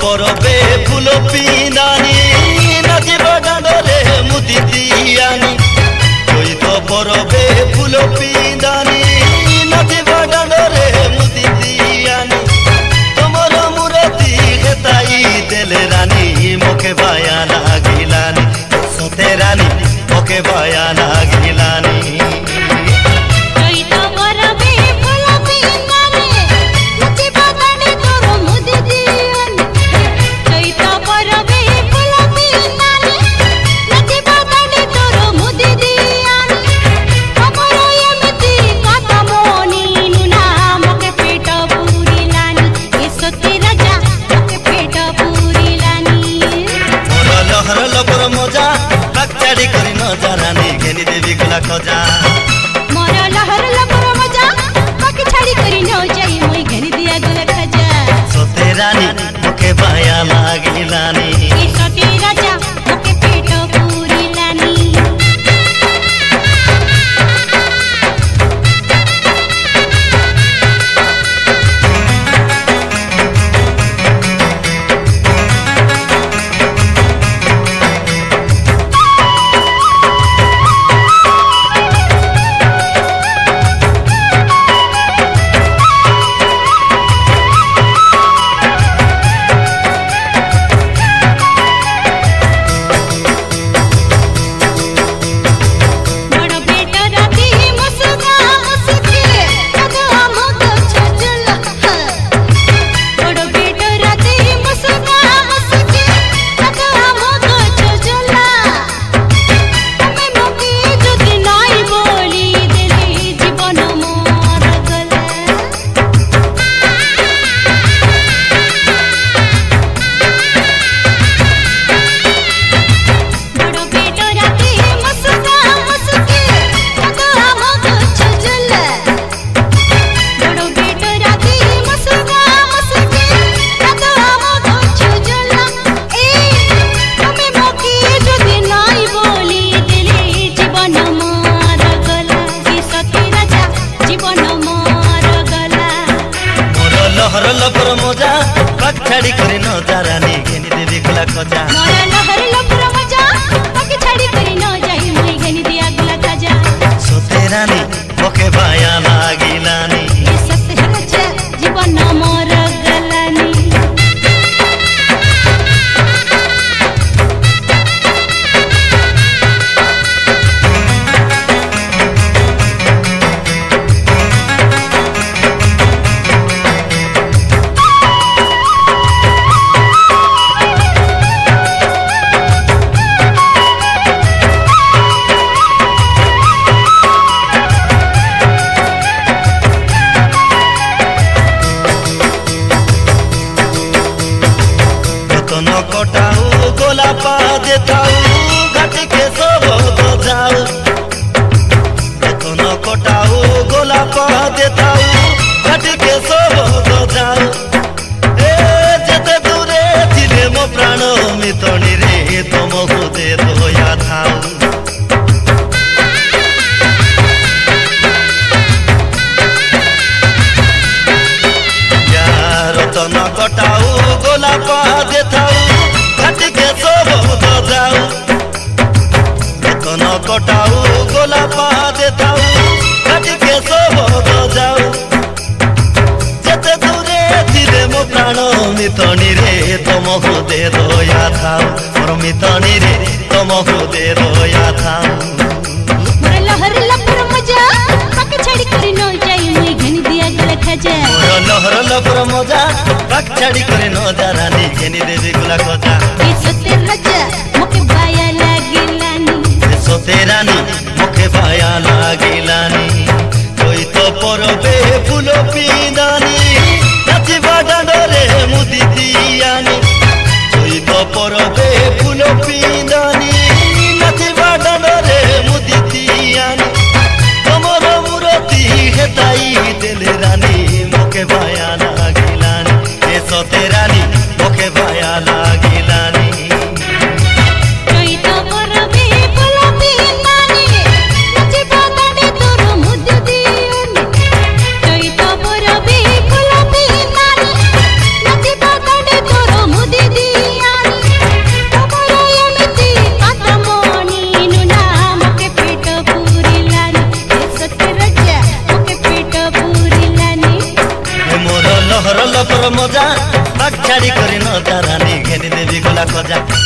পরবে ফুল পিন্দানি নাচিবা ডাঁডরে মুদি দিয়ানি চৈত পরবে ফুল পিন্দানি নাচিবা ডাঁডরে মুদি দিয়ানি তোমার মুরতি হেতাই দেলে রানী মোকে বায়া লাগিলানি সতে রানী মোকে বায়া লাগিলানি मजा बागचाड़ी करी नजा रानी घेनी देवी गुला खजा मोरा लहर लपर मजा बागचाड़ी करी न जाई मोई घेनी दिया गुला खजा सोते रानी मोके बाया लागिलानी ए सोते राजा मोके पेट पूरिलानी लहर लपर मजा बागचाड़ी करी नजा रानी घेनी देवी गुला खजा मोरा लहर लपर मजा बागचाड़ी करी न जाई मोई घेनी दिया गुला खजा सोते रानी मोके बाया लागिलानी ए सत्य राजा जीवन मोर गलानी कटाऊ गोला पा देताऊ घाट के सब बजाऊ न कटाऊ गोला पा देताऊ घाट के सब बजाऊ ए जेते दूरे थिले मो प्राण मितणी रे तमकु दे दया थाऊ रतन कटाऊ गोला पा देताऊ घाट के सब बजाऊ रतन कटाऊ गोला पा देताऊ घाट के सब बजाऊ जेते दूरे थिले मो प्राण मितणी रे तमकु दे दया थाऊ मोर मितणी रे तमकु दे दया थाऊ मोरा लहर लपर मजा बागचाड़ी करी न जाई मोई घेनी दिया गुला खजा लहर लपर मजा बागचाड़ी करे नजा रानी घेनी देवी गुला खजा ए सत्य राजा मोके बाया लागिलानी ए सोते रानी मोके बाया लागिलानी कोई तो परबे फूल पिंदानी नाचिबा डांडरे मुदी दियानी कोई तो परबे फूल पिंदानी नाचिबा डांडरे मुदी दियानी तमर मुरती हेताई देले रानी मोके बाया लागिलानी ए सोते रानी मोके बाया लागिलानी चैत परबे फूल पिंदानी नाचिबा डांडे तोर मुदी दियानी चैत परबे फूल पिंदानी রানী ঘেনি দেবী গোলা খোঁজা